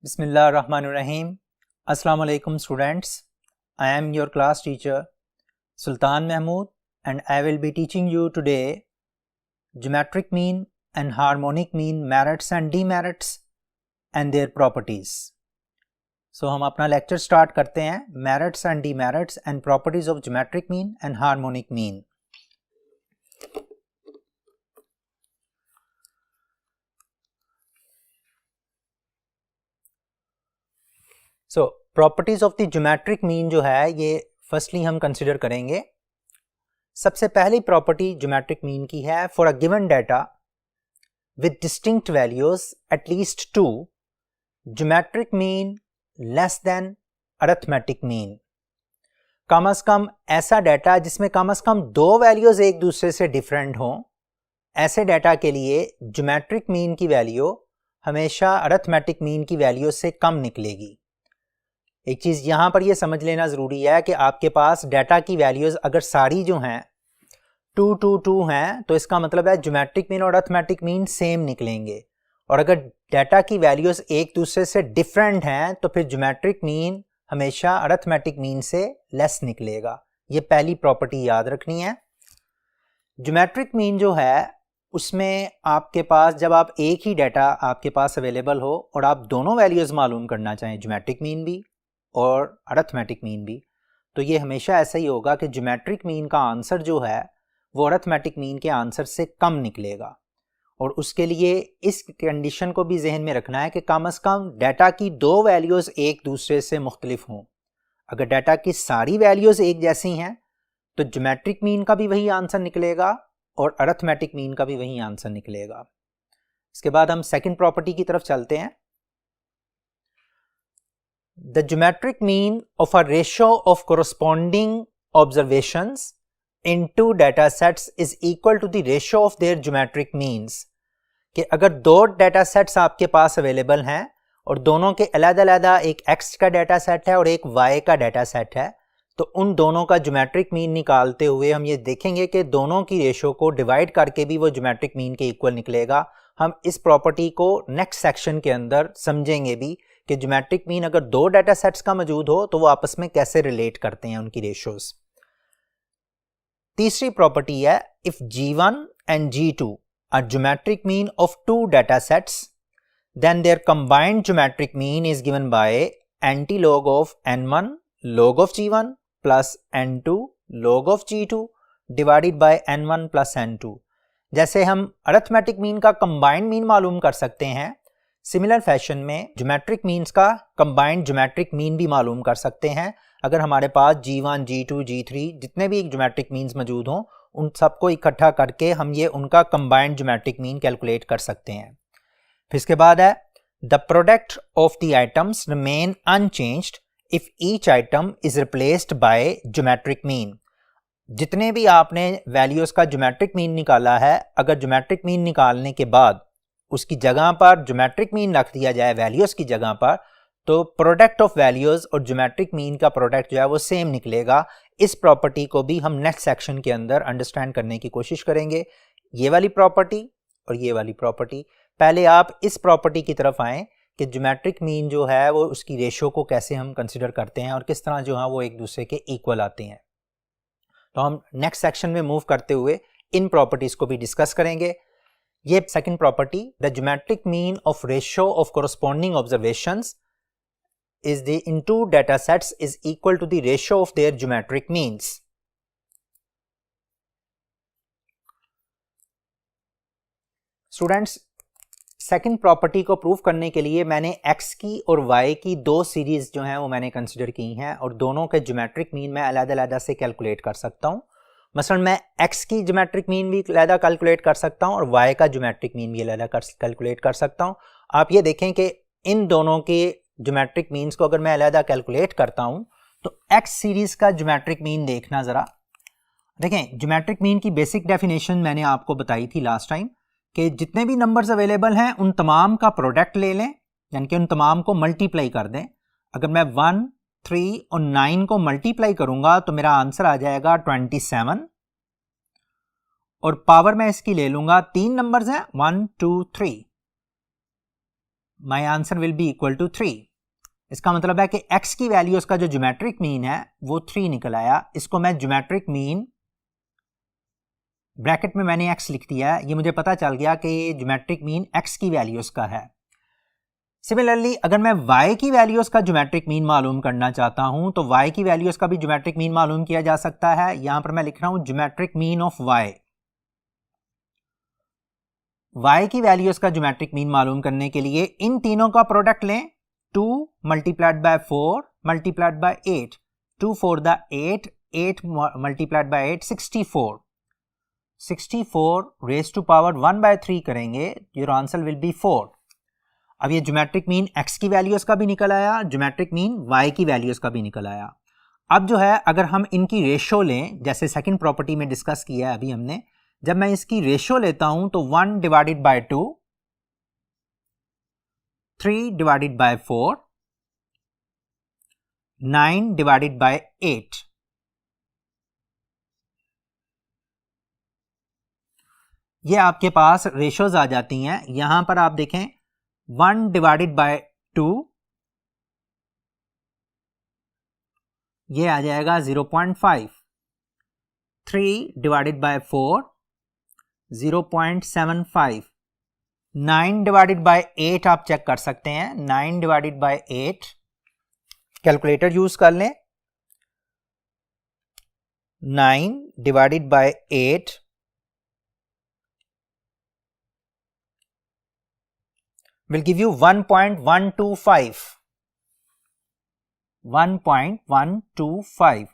Bismillahirrahmanirrahim. Assalamu alaikum students. I am your class teacher Sultan Mahmood and I will be teaching you today geometric mean and harmonic mean merits and demerits and their properties. So हम अपना lecture start करते हैं merits and demerits and properties of geometric mean and harmonic mean. So properties of the geometric mean जो है ये firstly हम consider करेंगे. सबसे पहली प्रॉपर्टी ज्योमेट्रिक मीन की है for a given data with distinct values at least two geometric mean less than arithmetic mean. कम से कम ऐसा डाटा जिसमें कम से कम दो वैल्यूज एक दूसरे से डिफरेंट हों, ऐसे डाटा के लिए ज्योमेट्रिक मीन की वैल्यू हमेशा अरिथमेटिक मीन की वैल्यू से कम निकलेगी. एक चीज़ यहाँ पर ये समझ लेना ज़रूरी है कि आपके पास डाटा की वैल्यूज़ अगर सारी जो हैं 2 2 2 हैं तो इसका मतलब है ज्योमेट्रिक मीन और अरिथमेटिक मीन सेम निकलेंगे. और अगर डाटा की वैल्यूज़ एक दूसरे से डिफरेंट हैं तो फिर ज्योमेट्रिक मीन हमेशा अरिथमेटिक मीन से लेस निकलेगा. ये पहली प्रॉपर्टी याद रखनी है. ज्योमेट्रिक मीन जो है उसमें आपके पास जब आप एक ही डाटा आपके पास अवेलेबल हो और आप दोनों वैल्यूज़ मालूम करना चाहें, ज्योमेट्रिक मीन भी और अरिथमेटिक मीन भी, तो ये हमेशा ऐसा ही होगा कि ज्योमेट्रिक मीन का आंसर जो है वो अरिथमेटिक मीन के आंसर से कम निकलेगा. और उसके लिए इस कंडीशन को भी जहन में रखना है कि कम से कम डाटा की दो वैल्यूज़ एक दूसरे से मुख्तलिफ हों. अगर डाटा की सारी वैल्यूज़ एक जैसी हैं तो ज्योमेट्रिक मीन का भी वही आंसर निकलेगा और अरिथमेटिक मीन का भी वही आंसर निकलेगा. इसके बाद हम सेकेंड प्रॉपर्टी की तरफ चलते हैं. The geometric mean of a ratio of corresponding observations in two data sets is equal to the ratio of their geometric means. कि अगर दो डाटा सेट्स आपके पास अवेलेबल हैं और दोनों के अलग-अलग एक x का डाटा सेट है और एक y का डाटा सेट है, तो उन दोनों का ज्योमेट्रिक मीन निकालते हुए हम ये देखेंगे कि दोनों की रेशो को डिवाइड करके भी वो ज्योमेट्रिक मीन के इक्वल निकलेगा. हम इस प्रॉपर्टी को नेक्स्ट सेक्शन के अंदर समझेंगे भी कि ज्योमेट्रिक मीन अगर दो डाटा सेट्स का मौजूद हो तो वो आपस में कैसे रिलेट करते हैं उनकी रेशोज. तीसरी प्रॉपर्टी है if G1 and G2 are geometric mean of two data sets then their combined geometric mean is given by antilog of n1 log of G1 plus n2 log of G2 divided by n1 plus n2. जैसे हम arithmetic mean का combined mean मालूम कर सकते हैं, similar fashion में geometric means का combined geometric mean भी मालूम कर सकते हैं. अगर हमारे पास G1 G2 G3 जितने भी ज्योमेट्रिक मीन्स मौजूद हों उन सबको इकट्ठा करके हम ये उनका कंबाइंड ज्योमेट्रिक मीन कैलकुलेट कर सकते हैं. फिर इसके बाद है the product of the items remain unchanged if each item is replaced by geometric mean. जितने भी आपने वैल्यूज का ज्योमेट्रिक मीन निकाला है, अगर ज्योमेट्रिक मीन निकालने के बाद उसकी जगह पर ज्योमेट्रिक मीन रख दिया जाए वैल्यूज की जगह पर, तो प्रोडक्ट ऑफ वैल्यूज और ज्योमेट्रिक मीन का प्रोडक्ट जो है वो सेम निकलेगा. इस प्रॉपर्टी को भी हम नेक्स्ट सेक्शन के अंदर अंडरस्टैंड करने की कोशिश करेंगे. ये वाली प्रॉपर्टी और ये वाली प्रॉपर्टी. पहले आप इस प्रॉपर्टी की तरफ आएँ कि ज्योमेट्रिक मीन जो है वो उसकी रेशो को कैसे हम कंसिडर करते हैं और किस तरह जो है वो एक दूसरे के इक्वल आते हैं. तो हम नेक्स्ट सेक्शन में मूव करते हुए इन प्रॉपर्टीज को भी डिस्कस करेंगे. ये second property the geometric mean of ratio of corresponding observations is the in two data sets is equal to the ratio of their geometric means. Students, second property को prove करने के लिए मैंने x की और y की दो series जो हैं वो मैंने कंसिडर की हैं और दोनों के ज्योमेट्रिक मीन मैं अलग-अलग से कैलकुलेट कर सकता हूं. मसलन मैं x की ज्योमेट्रिक मीन भी अलग कैलकुलेट कर सकता हूं और y का ज्योमेट्रिक मीन भी अलग कैलकुलेट कर सकता हूं. आप ये देखें कि इन दोनों के ज्योमेट्रिक मीन्स को अगर मैं अलग कैलकुलेट करता हूं तो x सीरीज का ज्योमेट्रिक मीन देखना ज़रा. देखें, ज्योमेट्रिक मीन की बेसिक डेफिनेशन मैंने आपको बताई थी लास्ट टाइम कि जितने भी नंबर्स अवेलेबल हैं उन तमाम का प्रोडक्ट ले लें, यानी कि उन तमाम को मल्टीप्लाई कर दें. अगर मैं 1 3 और 9 को मल्टीप्लाई करूंगा तो मेरा आंसर आ जाएगा 27 और पावर मैं इसकी ले लूंगा, तीन नंबर्स हैं 1 2 3. My answer will be equal to 3। इसका मतलब है कि x की वैल्यू उसका जो ज्योमेट्रिक मीन है वो 3 निकल आया। इसको मैं ज्योमेट्रिक मीन, ब्रैकेट में मैंने x लिख दिया है, ये मुझे पता चल गया कि ज्योमेट्रिक मीन x की वैल्यूज का है। सिमिलरली अगर मैं y की वैल्यूज का ज्योमेट्रिक मीन मालूम करना चाहता हूं तो y की वैल्यूज का भी ज्योमेट्रिक मीन मालूम किया जा सकता है। यहां पर मैं लिख रहा हूं geometric mean of y। y की वैल्यूज का ज्योमेट्रिक मीन मालूम करने के लिए इन तीनों का प्रोडक्ट लें, 2 multiplied by 4 multiplied by 8, 2 4 the 8, 8 multiplied by 8 64, 64 raise to power 1 by 3 करेंगे, योर आंसर विल बी 4। अब ये ज्योमेट्रिक मीन x की वैल्यूज का भी निकल आया, ज्योमेट्रिक मीन y की वैल्यूज का भी निकल आया। अब जो है अगर हम इनकी रेशो लें, जैसे सेकंड प्रॉपर्टी में डिस्कस किया है अभी हमने, जब मैं इसकी रेशो लेता हूं तो 1 divided bye 2, 3 divided by 4, 9 divided by 8। ये आपके पास रेशोज आ जाती हैं। यहां पर आप देखें 1 डिवाइडेड बाय 2, ये आ जाएगा 0.5, 3 डिवाइडेड बाय 4, 0.75, 9 डिवाइडेड बाय 8 आप चेक कर सकते हैं, 9 डिवाइडेड बाय 8, कैलकुलेटर यूज कर लें, 9 divided by 8 will give you 1.125, 1.125।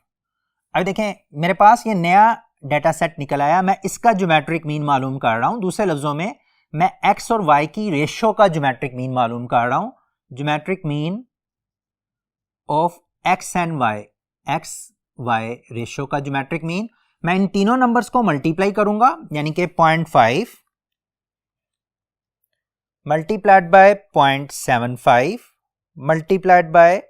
अब देखें मेरे पास ये नया डेटा सेट निकल आया, मैं इसका ज्योमेट्रिक मीन मालूम कर रहा हूं। दूसरे लफ्जों में मैं x और y की रेशो का ज्योमेट्रिक मीन मालूम कर रहा हूं, geometric mean of x and y, x y ratio का ज्योमेट्रिक मीन। मैं इन तीनों नंबर्स को मल्टीप्लाई करूंगा, यानी कि 0.5 मल्टीप्लाइड बाय 0.75 मल्टीप्लाइड बाय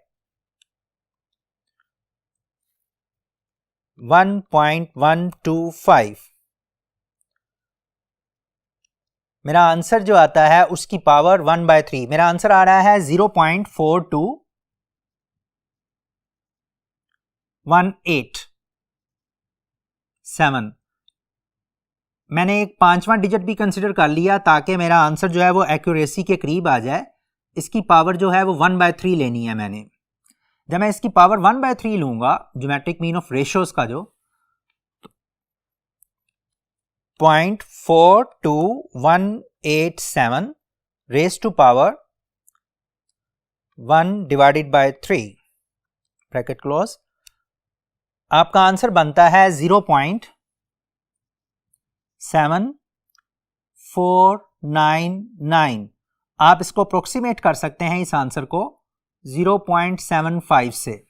1.125। मेरा आंसर जो आता है उसकी पावर 1/3, मेरा आंसर आ रहा है 0.4218। मैंने एक 5वां डिजिट भी कंसिडर कर लिया ताकि मेरा आंसर जो है वो एक्यूरेसी के करीब आ जाए। इसकी पावर जो है वो 1/3 लेनी है मैंने। जब मैं इसकी पावर 1/3 लूंगा ज्योमेट्रिक मीन ऑफ रेशियोज का, जो 0.42187 raise to power 1 divided by 3 bracket close, आपका आंसर बनता है 0.7499। आप इसको अप्रोक्सीमेट कर सकते हैं इस आंसर को 0.75 से।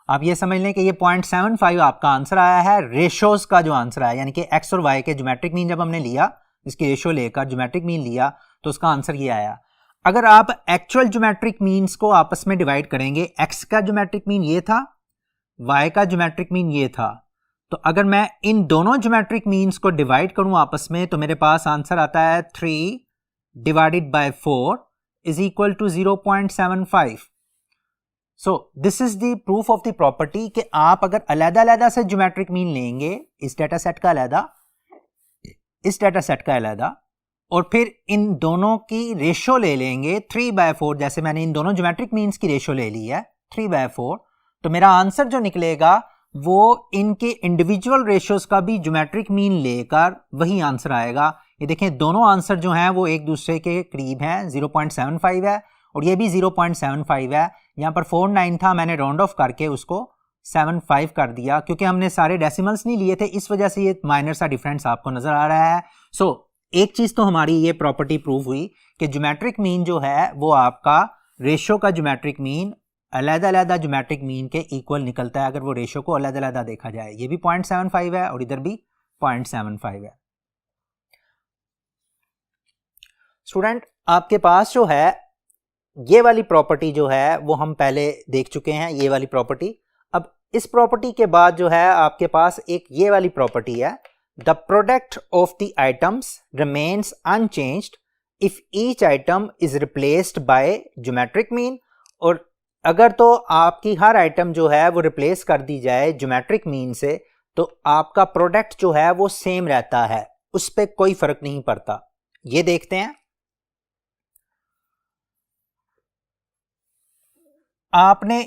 आप ये समझ लें कि ये 0.75 आपका आंसर आया है रेशोज का जो आंसर आया, यानी कि x और y के ज्योमेट्रिक मीन जब हमने लिया, इसकी रेशो लेकर ज्योमेट्रिक मीन लिया तो उसका आंसर ये आया। अगर आप एक्चुअल ज्योमेट्रिक मीन्स को आपस में डिवाइड करेंगे, x का ज्योमेट्रिक मीन ये था, y का ज्योमेट्रिक मीन ये था, तो अगर मैं इन दोनों ज्योमेट्रिक मीन्स को डिवाइड करूं आपस में तो मेरे पास आंसर आता है 3 divided by 4 is equal to 0.75। So this is the proof of the property कि आप अगर अलग-अलग से ज्योमेट्रिक मीन लेंगे, इस डेटा सेट का अलग, इस डेटा सेट का अलग, और फिर इन दोनों की रेशो ले लेंगे 3/4, जैसे मैंने इन दोनों ज्योमेट्रिक मीन्स की रेशो ले ली है 3/4, तो मेरा आंसर जो निकलेगा वो इनके इंडिविजुअल रेशियोज का भी ज्योमेट्रिक मीन लेकर वही आंसर आएगा। ये देखें दोनों आंसर जो हैं वो एक दूसरे के करीब हैं, 0.75 है और ये भी 0.75 है। यहाँ पर 49 था, मैंने राउंड ऑफ करके उसको 75 कर दिया, क्योंकि हमने सारे डेसिमल्स नहीं लिए थे, इस वजह से ये माइनर सा डिफरेंस आपको नजर आ रहा है। सो एक चीज तो हमारी ये प्रॉपर्टी प्रूव हुई कि ज्योमेट्रिक मीन जो है वो आपका रेशियो का ज्योमेट्रिक मीन अलग-अलग ज्योमेट्रिक मीन के इक्वल निकलता है अगर वो रेशियो को अलग-अलग देखा जाए। ये भी 0.75 है और इधर भी 0.75 है। स्टूडेंट आपके पास जो है ये वाली प्रॉपर्टी जो है वो हम पहले देख चुके हैं, ये वाली प्रॉपर्टी। अब इस प्रॉपर्टी के बाद जो है आपके पास एक ये वाली प्रॉपर्टी है, the product of the items remains unchanged if each item is replaced by geometric mean, और अगर तो आपकी हर आइटम जो है वो रिप्लेस कर दी जाए ज्योमेट्रिक मीन से, तो आपका प्रोडक्ट जो है वो सेम रहता है, उस पर कोई फर्क नहीं पड़ता। ये देखते हैं, आपने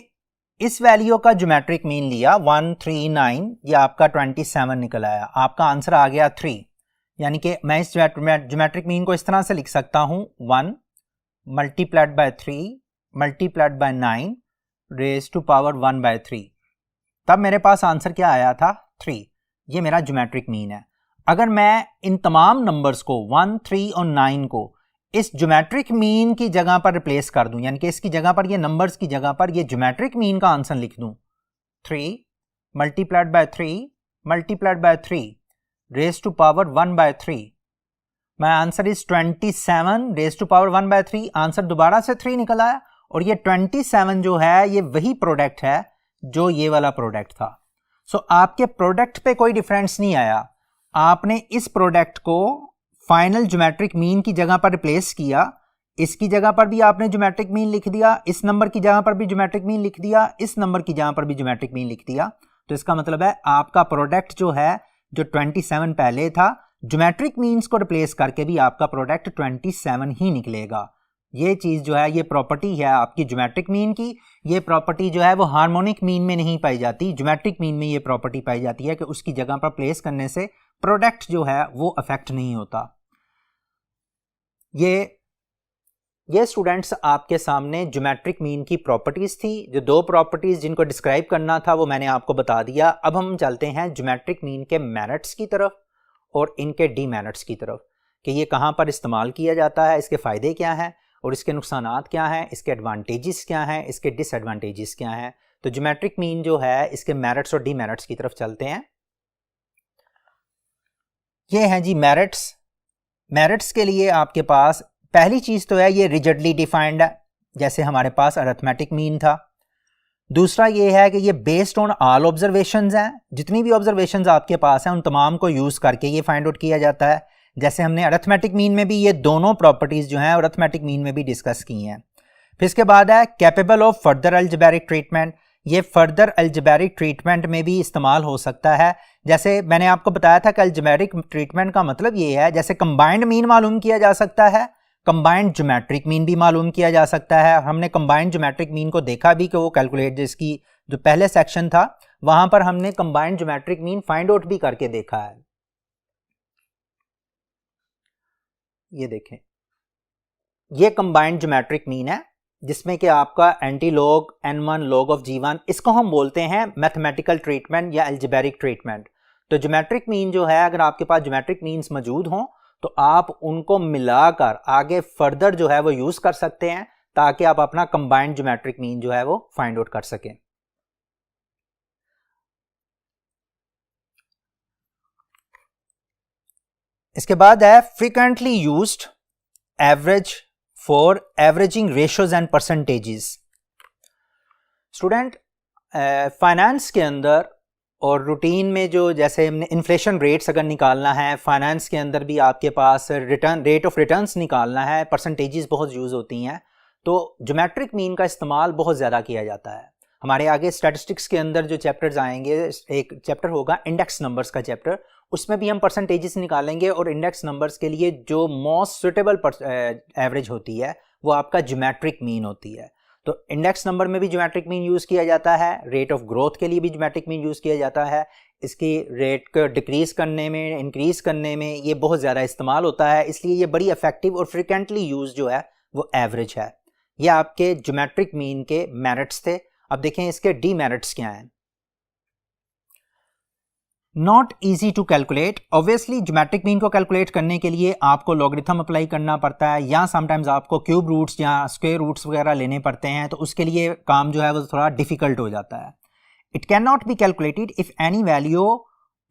इस वैल्यू का ज्योमेट्रिक मीन लिया 139, ये आपका 27 निकल आया, आपका आंसर आ गया 3। यानी कि मैं इस ज्योमेट्रिक मीन को इस तरह से लिख सकता हूं 1 multiplied by 3 multiplied by 9 raise to power 1/3, तब मेरे पास आंसर क्या आया था 3। ये मेरा ज्योमेट्रिक मीन है। अगर मैं इन तमाम नंबर्स को 1, 3 और 9 को इस ज्योमेट्रिक मीन की जगह पर रिप्लेस कर दूं, यानी कि इसकी जगह पर, ये नंबर्स की जगह पर ये ज्योमेट्रिक मीन का आंसर लिख दूं 3 multiplied by 3 multiplied by 3 raise to power 1/3, my answer is 27 raise to power 1/3। Answer दोबारा से 3 निकल आया, और ये 27 जो है ये वही प्रोडक्ट है जो ये वाला प्रोडक्ट था। सो आपके प्रोडक्ट पे कोई डिफरेंस नहीं आया, आपने इस प्रोडक्ट को फाइनल ज्योमेट्रिक मीन की जगह पर रिप्लेस किया, इसकी जगह पर भी आपने ज्योमेट्रिक मीन लिख दिया, इस नंबर की जगह पर भी ज्योमेट्रिक मीन लिख दिया, इस नंबर की जगह पर भी ज्योमेट्रिक मीन लिख दिया। तो इसका मतलब है आपका प्रोडक्ट जो है, जो 27 पहले था, ज्योमेट्रिक मीन्स को रिप्लेस करके भी आपका प्रोडक्ट 27 ही निकलेगा। ये चीज जो है, ये प्रॉपर्टी है आपकी ज्योमेट्रिक मीन की। ये प्रॉपर्टी जो है वो हार्मोनिक मीन में नहीं पाई जाती, ज्योमेट्रिक मीन में ये प्रॉपर्टी पाई जाती है कि उसकी जगह पर प्लेस करने से प्रोडक्ट जो है वो अफेक्ट नहीं होता। ये स्टूडेंट्स आपके सामने ज्योमेट्रिक मीन की प्रॉपर्टीज थी। जो दो प्रॉपर्टीज जिनको डिस्क्राइब करना था वो मैंने आपको बता दिया। अब हम चलते हैं ज्योमेट्रिक मीन के मेरिट्स की तरफ और इनके डीमेरिट्स की तरफ, कि ये कहाँ पर इस्तेमाल किया जाता है, इसके फ़ायदे क्या हैं और इसके नुकसानात क्या हैं, इसके एडवांटेजेस क्या हैं, इसके डिसएडवांटेजेस क्या हैं। तो ज्योमेट्रिक मीन जो है इसके मेरिट्स और डीमेरिट्स की तरफ चलते हैं। ये हैं जी मेरिट्स। मेरिट्स के लिए आपके पास पहली चीज़ तो है ये रिजिडली डिफाइंड है, जैसे हमारे पास अरिथमेटिक मीन था। दूसरा ये है कि ये बेस्ड ऑन ऑल ऑब्जर्वेशंस हैं, जितनी भी ऑब्जर्वेशंस आपके पास हैं उन तमाम को यूज़ करके ये फाइंड आउट किया जाता है। जैसे हमने अरिथमेटिक मीन में भी ये दोनों प्रॉपर्टीज़ जो हैं अरिथमेटिक मीन में भी डिस्कस की हैं। फिर इसके बाद है capable of further algebraic treatment. ये फर्दर अलजेब्रिक ट्रीटमेंट में भी इस्तेमाल हो सकता है। जैसे मैंने आपको बताया था कि अलजेब्रिक ट्रीटमेंट का मतलब ये है, जैसे कंबाइंड मीन मालूम किया जा सकता है, कंबाइंड ज्योमेट्रिक मीन भी मालूम किया जा सकता है। हमने कंबाइंड ज्योमेट्रिक मीन को देखा भी कि वो कैलकुलेट, जिसकी जो पहले सेक्शन था वहां पर हमने combined geometric mean find out भी करके देखा है। ये देखें, ये कंबाइंड ज्योमेट्रिक मीन है जिसमें कि आपका anti log n1 log of g1, इसको हम बोलते हैं मैथमेटिकल ट्रीटमेंट या अलजेब्रिक ट्रीटमेंट। तो ज्योमेट्रिक मीन जो है, अगर आपके पास ज्योमेट्रिक मीन्स मौजूद हों तो आप उनको मिलाकर आगे फर्दर जो है वो यूज कर सकते हैं, ताकि आप अपना कंबाइंड ज्योमेट्रिक मीन जो है वो फाइंड आउट कर सकें। इसके बाद है frequently used average for averaging ratios and percentages. Student, finance के अंदर और रूटीन में जो, जैसे हमने इन्फ्लेशन रेट्स अगर निकालना है, फाइनेंस के अंदर भी आपके पास रिटर्न रेट ऑफ रिटर्न्स निकालना है, परसेंटेजेस बहुत यूज़ होती हैं, तो ज्योमेट्रिक मीन का इस्तेमाल बहुत ज़्यादा किया जाता है। हमारे आगे स्टैटिस्टिक्स के अंदर जो चैप्टर्स आएंगे, एक चैप्टर होगा इंडेक्स नंबर्स का चैप्टर, उसमें भी हम परसेंटेजेस निकालेंगे और इंडेक्स नंबर्स के लिए जो मोस्ट सुटेबल एवरेज होती है वो आपका ज्योमेट्रिक मीन होती है। तो इंडेक्स नंबर में भी ज्योमेट्रिक मीन यूज़ किया जाता है, रेट ऑफ ग्रोथ के लिए भी ज्योमेट्रिक मीन यूज़ किया जाता है, इसकी रेट को डिक्रीज़ करने में, इंक्रीज़ करने में ये बहुत ज़्यादा इस्तेमाल होता है, इसलिए ये बड़ी इफेक्टिव और फ्रिक्वेंटली यूज जो है वो एवरेज है। ये आपके ज्योमेट्रिक मीन के मेरिट्स थे। अब देखें इसके डीमेरिट्स क्या हैं। Not easy to calculate. Obviously geometric mean को कैलकुलेट करने के लिए आपको लॉगरिथम अप्लाई करना पड़ता है, या समटाइम्स आपको क्यूब रूट्स या स्क्वायर रूट्स वगैरह लेने पड़ते हैं, तो उसके लिए काम जो है वो थोड़ा डिफिकल्ट हो जाता है। It can not be calculated if any value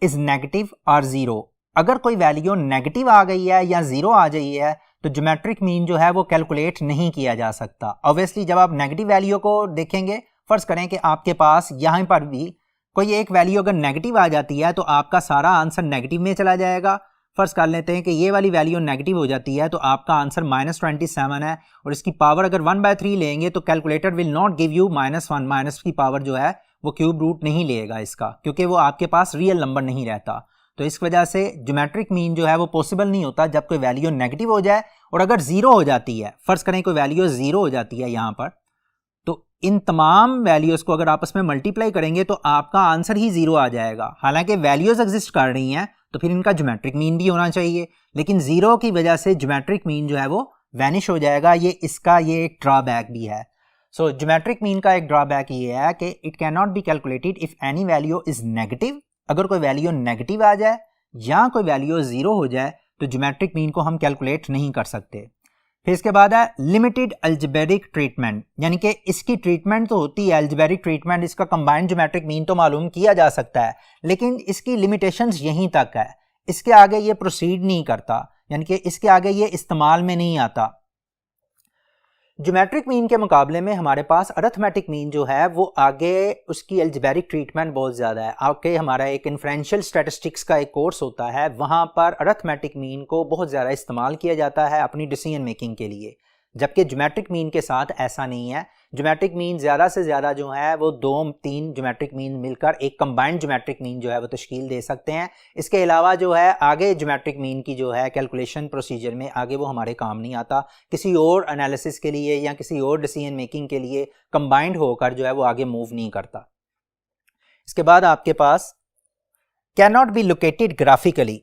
is negative और जीरो। अगर कोई वैल्यू नेगेटिव आ गई है या जीरो आ गई है तो ज्योमेट्रिक मीन जो है वो कैलकुलेट नहीं किया जा सकता। ऑब्वियसली जब आप नेगेटिव वैल्यू को देखेंगे, फर्ज करें कि आपके पास यहाँ पर भी कोई एक वैल्यू अगर नेगेटिव आ जाती है तो आपका सारा आंसर नेगेटिव में चला जाएगा। फर्ज कर लेते हैं कि ये वाली वैल्यू नेगेटिव हो जाती है तो आपका आंसर -27 है और इसकी पावर अगर 1/3 लेंगे तो calculator will not give you -1, minus की पावर जो है वो क्यूब रूट नहीं लेगा इसका, क्योंकि वो आपके पास रियल नंबर नहीं रहता। तो इस वजह से ज्योमेट्रिक मीन जो है वो पॉसिबल नहीं होता जब कोई वैल्यू नेगेटिव हो जाए। और अगर जीरो हो जाती है, फर्ज करें कोई वैल्यू जीरो हो जाती है यहाँ पर, तो इन तमाम वैल्यूज को अगर आपस में मल्टीप्लाई करेंगे तो आपका आंसर ही जीरो आ जाएगा। हालांकि वैल्यूज एग्जिस्ट कर रही हैं तो फिर इनका ज्योमेट्रिक मीन भी होना चाहिए, लेकिन जीरो की वजह से ज्योमेट्रिक मीन जो है वो वैनिश हो जाएगा। ये इसका ये एक ड्रॉबैक भी है। सो ज्योमेट्रिक मीन का एक ड्रॉबैक ये है कि it can not be calculated if any value is negative. अगर कोई वैल्यू नेगेटिव आ जाए या कोई वैल्यू जीरो हो जाए तो ज्योमेट्रिक मीन को हम कैलकुलेट नहीं कर सकते। फिर इसके बाद है लिमिटेड अलजेब्रिक ट्रीटमेंट, यानी कि इसकी ट्रीटमेंट तो होती है अलजेब्रिक ट्रीटमेंट, इसका कंबाइंड ज्योमेट्रिक मीन तो मालूम किया जा सकता है, लेकिन इसकी लिमिटेशंस यहीं तक है, इसके आगे ये प्रोसीड नहीं करता, यानी कि इसके आगे ये इस्तेमाल में नहीं आता। ज्योमेट्रिक मीन के मुकाबले में हमारे पास अरिथमेटिक मीन जो है वो आगे उसकी अलजेब्रिक ट्रीटमेंट बहुत ज़्यादा है। आगे हमारा एक इन्फ्रेंशियल स्टैटिस्टिक्स का एक कोर्स होता है, वहाँ पर अरिथमेटिक मीन को बहुत ज़्यादा इस्तेमाल किया जाता है अपनी डिसीजन मेकिंग के लिए, जबकि ज्योमेट्रिक मीन के साथ ऐसा नहीं है। ज्योमेट्रिक मीन ज़्यादा से ज़्यादा जो है वो 2-3 ज्योमेट्रिक मीन मिलकर एक कंबाइंड ज्योमेट्रिक मीन जो है वो तश्कील दे सकते हैं। इसके अलावा जो है आगे ज्योमेट्रिक मीन की जो है कैलकुलेशन प्रोसीजर में आगे वो हमारे काम नहीं आता, किसी और एनालिसिस के लिए या किसी और डिसीजन मेकिंग के लिए कंबाइंड होकर जो है वो आगे मूव नहीं करता। इसके बाद आपके पास can not be located graphically.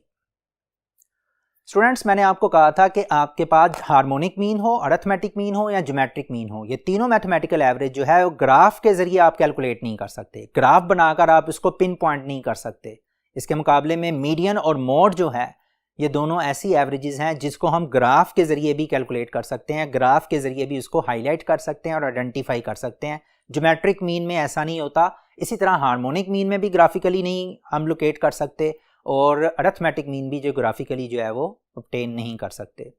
Students, मैंने आपको कहा था कि आपके पास हार्मोनिक मीन हो, अरिथमेटिक मीन हो या ज्योमेट्रिक मीन हो, ये तीनों मैथमेटिकल एवरेज जो है वो ग्राफ के जरिए आप कैलकुलेट नहीं कर सकते, ग्राफ बनाकर आप इसको पिन पॉइंट नहीं कर सकते। इसके मुकाबले में मीडियन और मोड जो है ये दोनों ऐसी एवरेजेस हैं जिसको हम ग्राफ के जरिए भी कैलकुलेट कर सकते हैं, ग्राफ के जरिए भी उसको हाईलाइट कर सकते हैं और आइडेंटिफाई कर सकते हैं। ज्योमेट्रिक मीन में ऐसा नहीं होता। इसी तरह हार्मोनिक मीन में भी ग्राफिकली नहीं हम लोकेट कर सकते और अरिथमेटिक मीन भी जोग्राफिकली जो है वो ऑब्टेन नहीं कर सकते।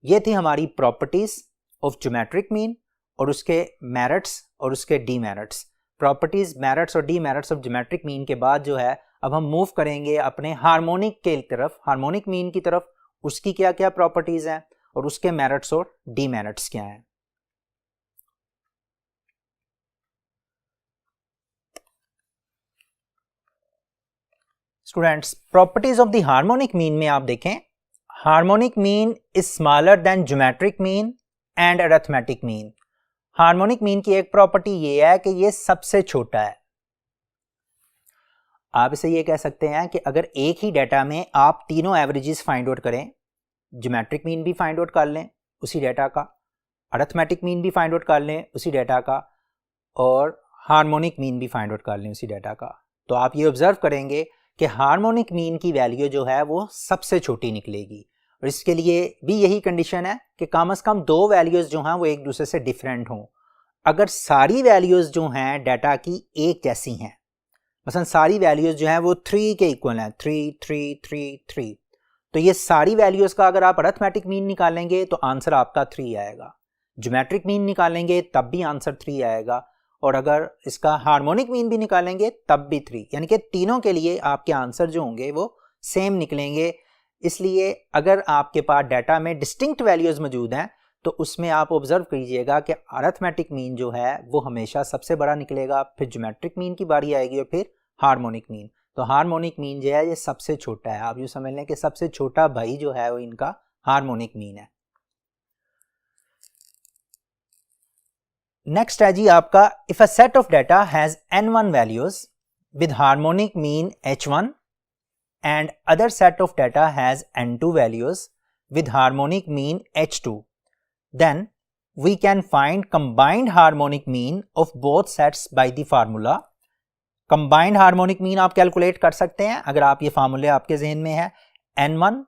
ये थी हमारी प्रॉपर्टीज़ ऑफ ज्योमेट्रिक मीन और उसके मेरिट्स और उसके डीमेरिट्स। प्रॉपर्टीज़, मेरिट्स और डीमेरिट्स ऑफ ज्योमेट्रिक मीन के बाद जो है अब हम मूव करेंगे अपने हार्मोनिक के तरफ, हार्मोनिक मीन की तरफ। उसकी क्या क्या प्रॉपर्टीज़ हैं और उसके मेरिट्स और डीमेरिट्स क्या हैं। Students, properties of the harmonic mean में आप देखें, harmonic mean is smaller than geometric mean and arithmetic mean. Harmonic mean की एक प्रॉपर्टी ये है कि ये सबसे छोटा है। आप इसे ये कह सकते हैं कि अगर एक ही डाटा में आप तीनों एवरेजेस फाइंड आउट करें, ज्योमेट्रिक मीन भी फाइंड आउट कर लें उसी डाटा का, अरिथमेटिक मीन भी फाइंड आउट कर लें उसी डाटा का और हार्मोनिक मीन भी फाइंड आउट कर लें उसी डाटा का, तो आप ये ऑब्जर्व करेंगे कि हार्मोनिक मीन की वैल्यू जो है वो सबसे छोटी निकलेगी। और इसके लिए भी यही कंडीशन है कि कम से कम दो वैल्यूज़ जो हैं वो एक दूसरे से डिफरेंट हों। अगर सारी वैल्यूज़ जो हैं डाटा की एक जैसी हैं, मसलन सारी वैल्यूज़ जो हैं वो 3 के इक्वल हैं, 3 3 3 3, तो ये सारी वैल्यूज़ का अगर आप अरिथमेटिक मीन निकालेंगे तो आंसर आपका 3 आएगा, ज्योमेट्रिक मीन निकालेंगे तब भी आंसर 3 आएगा, और अगर इसका हार्मोनिक मीन भी निकालेंगे तब भी 3, यानी कि तीनों के लिए आपके आंसर जो होंगे वो सेम निकलेंगे। इसलिए अगर आपके पास डाटा में डिस्टिंक्ट वैल्यूज़ मौजूद हैं तो उसमें आप ऑब्जर्व कीजिएगा कि अरिथमेटिक मीन जो है वो हमेशा सबसे बड़ा निकलेगा, फिर ज्योमेट्रिक मीन की बारी आएगी और फिर हार्मोनिक मीन। तो हार्मोनिक मीन जो है ये सबसे छोटा है। आप यूँ समझ लें कि सबसे छोटा भाई जो है वो इनका हार्मोनिक मीन है। नेक्स्ट है जी आपका, if a set of data has n1 values with harmonic mean h1 and other set of data has n2 values with harmonic mean h2, then we can find combined harmonic mean of both sets by the formula. Combined harmonic mean आप calculate कर सकते हैं अगर आप ये फार्मूले आपके जहन में है, n1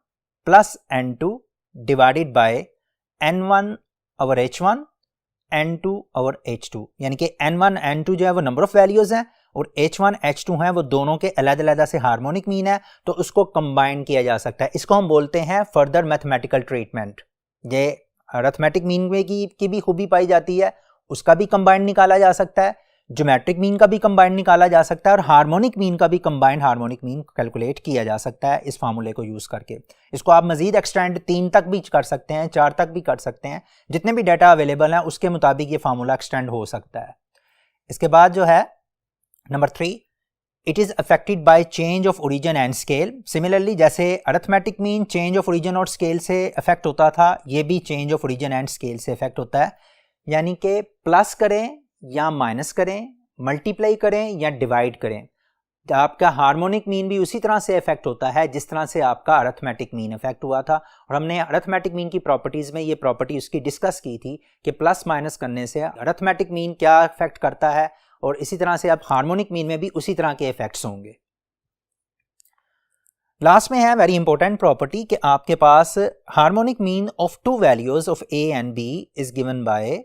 plus n2 divided by n1 over h1 n2 over h2, यानी कि n1 n2 जो है वो नंबर ऑफ वैल्यूज हैं और h1 h2 हैं वो दोनों के अलग-अलग से हार्मोनिक मीन है, तो उसको कंबाइन किया जा सकता है। इसको हम बोलते हैं फर्दर मैथमेटिकल ट्रीटमेंट। ये अरिथमेटिक मीन में की भी खूबी पाई जाती है, उसका भी कंबाइन निकाला जा सकता है, ज्योमेट्रिक मीन का भी कंबाइंड निकाला जा सकता है और हार्मोनिक मीन का भी कंबाइंड हार्मोनिक मीन कैलकुलेट किया जा सकता है इस फार्मूले को यूज़ करके। इसको आप मजीद एक्सटेंड 3 तक भी कर सकते हैं, 4 तक भी कर सकते हैं, जितने भी डाटा अवेलेबल हैं उसके मुताबिक ये फार्मूला एक्सटेंड हो सकता है। इसके बाद जो है number 3, it is affected by change of origin and scale. Similarly जैसे arithmetic mean change of origin और स्केल से अफेक्ट होता था, ये भी change of origin and scale से अफेक्ट होता है, यानी कि प्लस करें या माइनस करें, मल्टीप्लाई करें या डिवाइड करें, आपका हार्मोनिक मीन भी उसी तरह से इफेक्ट होता है जिस तरह से आपका अरिथमेटिक मीन इफेक्ट हुआ था। और हमने अरिथमेटिक मीन की प्रॉपर्टीज़ में ये प्रॉपर्टी उसकी डिस्कस की थी कि प्लस माइनस करने से अरिथमेटिक मीन क्या इफेक्ट करता है, और इसी तरह से अब हार्मोनिक मीन में भी उसी तरह के इफेक्ट्स होंगे। लास्ट में है वेरी इंपॉर्टेंट प्रॉपर्टी कि आपके पास harmonic mean of 2 values of A and B is given by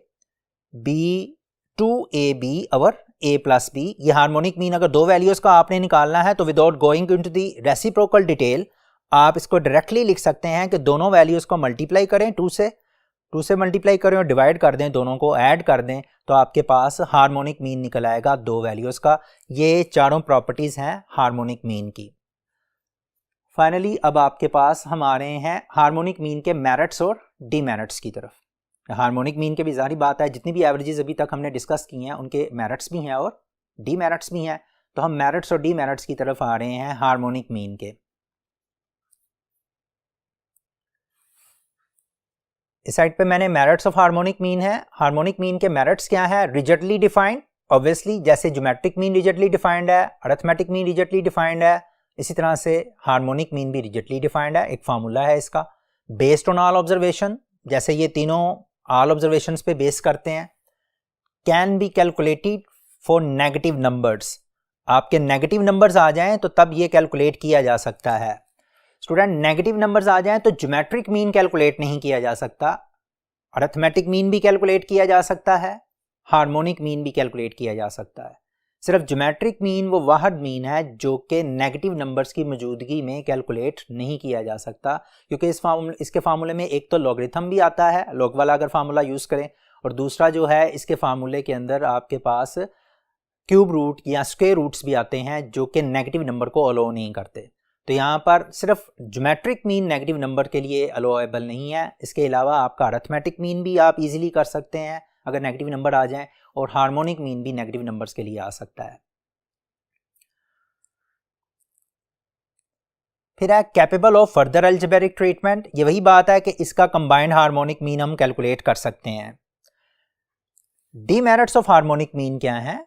B two A B और a प्लस बी। ये हार्मोनिक मीन अगर 2 वैल्यूज का आपने निकालना है तो without going into the reciprocal detail आप इसको डायरेक्टली लिख सकते हैं कि दोनों वैल्यूज को मल्टीप्लाई करें 2 से मल्टीप्लाई करें और डिवाइड कर दें, दोनों को ऐड कर दें, तो आपके पास हार्मोनिक मीन निकल आएगा 2 वैल्यूज का। ये चारों प्रॉपर्टीज हैं हार्मोनिक मीन की। फाइनली अब आपके पास हम आ रहे हैं हार्मोनिक मीन के मेरिट्स और डीमेरिट्स की तरफ। हार्मोनिक मीन के भी ज़ाहिर बात है जितनी भी एवरेजेस अभी तक हमने डिस्कस की हैं उनके मेरिट्स भी हैं और डीमेरिट्स भी हैं, तो हम मेरिट्स और डीमेरिट्स की तरफ आ रहे हैं हार्मोनिक मीन के। इस साइड पे मैंने मेरिट्स ऑफ हार्मोनिक मीन है। हार्मोनिक मीन के मेरिट्स क्या है? रिजिडली डिफाइंड, ऑब्वियसली जैसे ज्योमेट्रिक मीन रिजिडली डिफाइंड है, अरिथमेटिक मीन रिजिडली डिफाइंड है, इसी तरह से हार्मोनिक मीन भी रिजिडली डिफाइंड है, एक फार्मूला है इसका। बेस्ड ऑन ऑल ऑब्जर्वेशन, जैसे ये तीनों ऑल ऑब्जर्वेशंस पे बेस करते हैं। Can be calculated for negative numbers, आपके नेगेटिव नंबर्स आ जाएं तो तब ये कैलकुलेट किया जा सकता है। स्टूडेंट नेगेटिव नंबर्स आ जाएं तो ज्योमेट्रिक मीन कैलकुलेट नहीं किया जा सकता, अरिथमेटिक मीन भी कैलकुलेट किया जा सकता है, हार्मोनिक मीन भी कैलकुलेट किया जा सकता है। सिर्फ ज्योमेट्रिक मीन वो वाहिद मीन है जो कि नेगेटिव नंबर्स की मौजूदगी में कैलकुलेट नहीं किया जा सकता, क्योंकि इसके फार्मूले में एक तो लॉगरिथम भी आता है, लॉग वाला अगर फार्मूला यूज़ करें, और दूसरा जो है इसके फार्मूले के अंदर आपके पास क्यूब रूट या स्क्वायर रूट्स भी आते हैं जो कि नेगेटिव नंबर को अलो नहीं करते। तो यहाँ पर सिर्फ ज्योमेट्रिक मीन नेगेटिव नंबर के लिए अलोएबल नहीं है, इसके अलावा आपका अरिथमेटिक मीन भी आप इजीली कर सकते हैं अगर नेगेटिव नंबर आ जाएं, और हार्मोनिक मीन भी नेगेटिव नंबर्स के लिए आ सकता है। फिर है capable of further algebraic treatment. ये वही बात है कि इसका कंबाइंड हार्मोनिक मीन हम कैलकुलेट कर सकते हैं। डीमेरिट्स ऑफ हार्मोनिक मीन क्या है?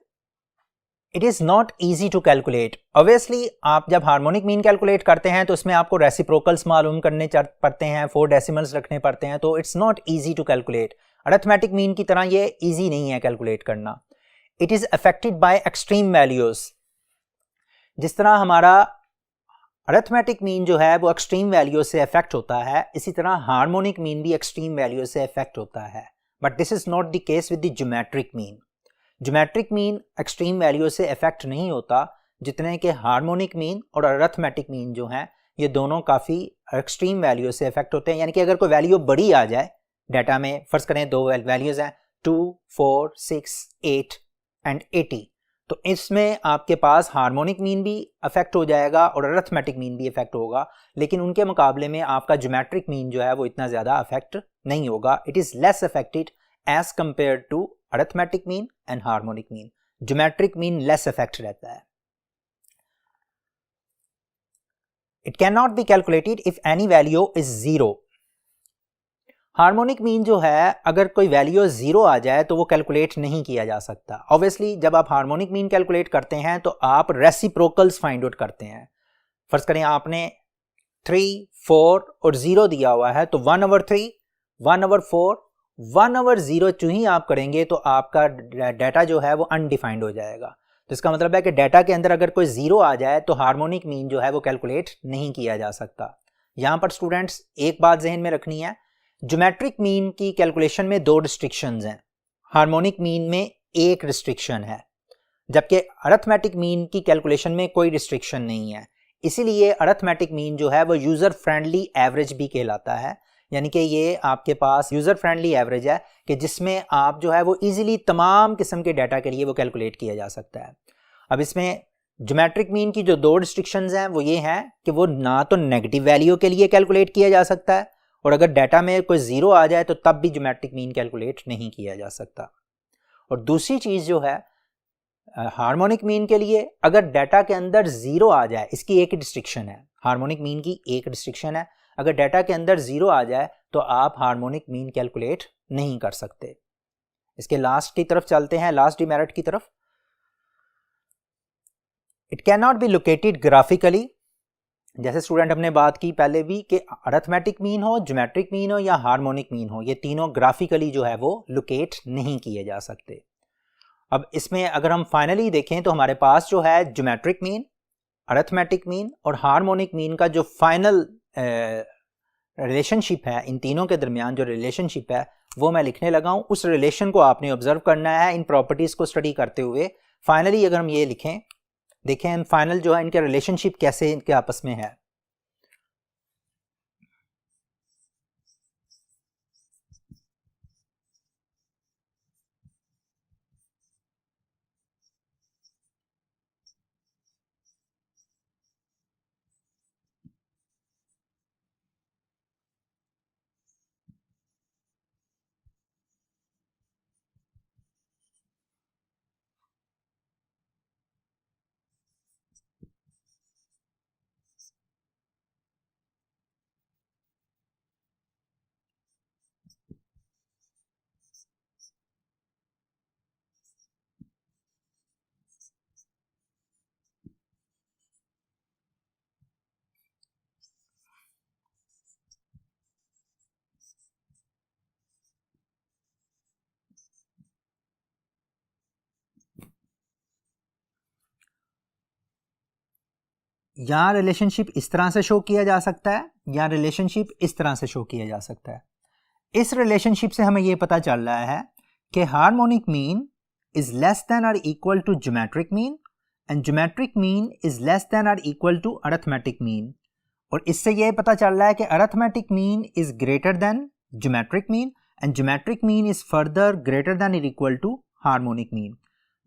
It is not easy to calculate. Obviously आप जब हार्मोनिक मीन कैलकुलेट करते हैं तो उसमें आपको रेसिप्रोकल्स मालूम करने पड़ते हैं, 4 डेसिमल्स रखने पड़ते हैं, तो it's not easy to calculate. Arithmetic mean की तरह ये इजी नहीं है कैलकुलेट करना। It is affected by extreme values. जिस तरह हमारा अरिथमेटिक मीन जो है वो एक्सट्रीम वैल्यूज से अफेक्ट होता है, इसी तरह हार्मोनिक मीन भी एक्सट्रीम वैल्यूज से अफेक्ट होता है, but this is not the case with the geometric mean. Geometric mean extreme values से अफेक्ट नहीं होता जितने के हार्मोनिक मीन और अरिथमेटिक मीन जो हैं ये दोनों काफ़ी एक्सट्रीम वैल्यूज से अफेक्ट होते हैं। यानी कि अगर कोई वैल्यू बड़ी आ जाए डाटा में, फर्ज करें 2 वैल्यूज हैं 2, 4, 6, 8 एंड 80, तो इसमें आपके पास हार्मोनिक मीन भी अफेक्ट हो जाएगा और अरिथमेटिक मीन भी अफेक्ट होगा, लेकिन उनके मुकाबले में आपका ज्योमेट्रिक मीन जो है वो इतना ज़्यादा अफेक्ट नहीं होगा। It is less affected as compare to arithmetic mean and harmonic mean. Geometric mean less affect रहता है। It can not be calculated if any value is 0। Harmonic mean जो है अगर कोई वैल्यू 0 आ जाए तो वो कैलकुलेट नहीं किया जा सकता। ऑब्वियसली जब आप हार्मोनिक मीन कैलकुलेट करते हैं तो आप रेसिप्रोकल्स फाइंड आउट करते हैं। फर्ज करें आपने 3, 4 और 0 दिया हुआ है, तो 1/3, 1/4, 1/0 चूँ ही आप करेंगे तो आपका डाटा जो है वो अनडिफाइंड हो जाएगा। तो इसका मतलब है कि डाटा के अंदर अगर कोई 0 आ जाए तो हार्मोनिक मीन जो है वो कैलकुलेट नहीं किया जा सकता। यहाँ पर स्टूडेंट्स एक बात जहन में रखनी है, ज्योमेट्रिक मीन की कैलकुलेशन में 2 रिस्ट्रिक्शंस हैं, हार्मोनिक मीन में 1 रिस्ट्रिक्शन है, जबकि अरिथमेटिक मीन की कैलकुलेशन में कोई रिस्ट्रिक्शन नहीं है। इसीलिए अरिथमेटिक मीन जो है वो यूज़र फ्रेंडली एवरेज भी कहलाता है। यानी कि ये आपके पास यूज़र फ्रेंडली एवरेज है कि जिसमें आप जो है वो इजीली तमाम किस्म के डाटा के लिए वो कैलकुलेट किया जा सकता है। अब इसमें ज्योमेट्रिक मीन की जो दो रिस्ट्रिक्शंस हैं वो ये हैं कि वो ना तो नेगेटिव वैल्यू के लिए कैलकुलेट किया जा सकता है, और अगर डाटा में कोई ज़ीरो आ जाए तो तब भी ज्योमेट्रिक मीन कैलकुलेट नहीं किया जा सकता। और दूसरी चीज़ जो है हार्मोनिक मीन के लिए, अगर डाटा के अंदर ज़ीरो आ जाए, इसकी एक रिस्ट्रिक्शन है, हार्मोनिक मीन की एक रिस्ट्रिक्शन है, अगर डाटा के अंदर ज़ीरो आ जाए तो आप हार्मोनिक मीन कैलकुलेट नहीं कर सकते। इसके लास्ट की तरफ चलते हैं, लास्ट डिमेरिट की तरफ। It can not be located graphically. जैसे स्टूडेंट हमने बात की पहले भी कि अरिथमेटिक मीन हो, ज्योमेट्रिक मीन हो या हार्मोनिक मीन हो, ये तीनों ग्राफिकली जो है वो लोकेट नहीं किए जा सकते। अब इसमें अगर हम फाइनली देखें तो हमारे पास जो है ज्योमेट्रिक मीन, अरिथमेटिक मीन और हार्मोनिक मीन का जो फाइनल रिलेशनशिप है, इन तीनों के दरमियान जो रिलेशनशिप है वो मैं लिखने लगा हूँ। उस रिलेशन को आपने ऑब्जर्व करना है इन प्रॉपर्टीज़ को स्टडी करते हुए। फाइनली अगर हम ये लिखें, देखें फाइनल जो है इनके रिलेशनशिप कैसे इनके आपस में है। या रिलेशनशिप इस तरह से शो किया जा सकता है या रिलेशनशिप इस तरह से शो किया जा सकता है। इस रिलेशनशिप से हमें यह पता चल रहा है कि harmonic mean is less than और equal to geometric mean and geometric mean is less than और इक्वल टू अरिथमेटिक मीन। और इससे यह पता चल रहा है कि arithmetic mean is greater than geometric mean and geometric mean is further greater than और इक्वल टू हार्मोनिक मीन।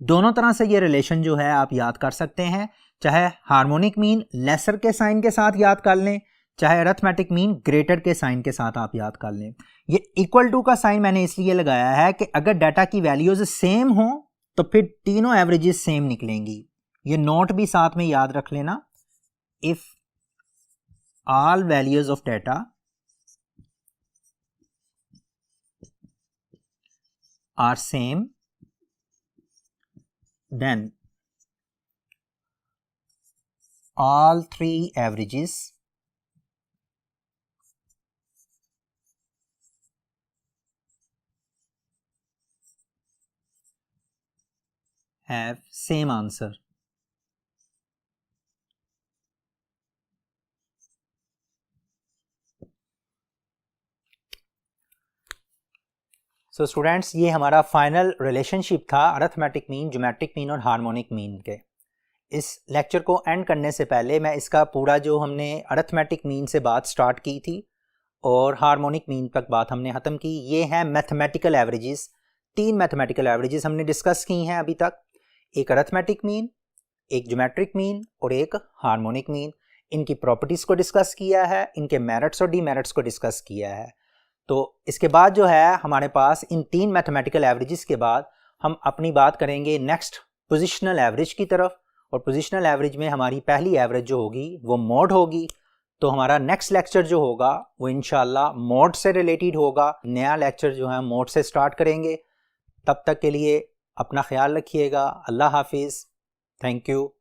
दोनों तरह से ये रिलेशन जो है आप याद कर सकते हैं, चाहे हार्मोनिक मीन लेसर के साइन के साथ याद कर लें, चाहे अरिथमेटिक मीन ग्रेटर के साइन के साथ आप याद कर लें। ये इक्वल टू का साइन मैंने इसलिए लगाया है कि अगर डाटा की वैल्यूज सेम हो तो फिर तीनों एवरेजेस सेम निकलेंगी। ये नोट भी साथ में याद रख लेना, if all values of data are same then all three averages have same answer. So students, ये हमारा फाइनल रिलेशनशिप था अरिथमेटिक मीन, ज्योमेट्रिक मीन और हार्मोनिक मीन के। इस लेक्चर को एंड करने से पहले मैं इसका पूरा जो हमने अरिथमेटिक मीन से बात स्टार्ट की थी और हार्मोनिक मीन तक बात हमने ख़त्म की, ये हैं मैथमेटिकल एवरेजेस। 3 मैथमेटिकल एवरेजेस हमने डिस्कस की हैं अभी तक, एक अरिथमेटिक मीन, एक ज्योमेट्रिक मीन और एक हार्मोनिक मीन। इनकी प्रॉपर्टीज़ को डिस्कस किया है, इनके मेरिट्स और डीमेरिट्स को डिस्कस किया है। तो इसके बाद जो है हमारे पास इन 3 मैथमेटिकल एवरेजेस के बाद हम अपनी बात करेंगे नेक्स्ट पोजिशनल एवरेज की तरफ, और पोजिशनल एवरेज में हमारी पहली एवरेज जो होगी वो मोड होगी। तो हमारा नेक्स्ट लेक्चर जो होगा वो इंशाल्लाह मोड से रिलेटेड होगा। नया लेक्चर जो है मोड से स्टार्ट करेंगे। तब तक के लिए अपना ख्याल रखिएगा। अल्लाह हाफिज़। Thank you.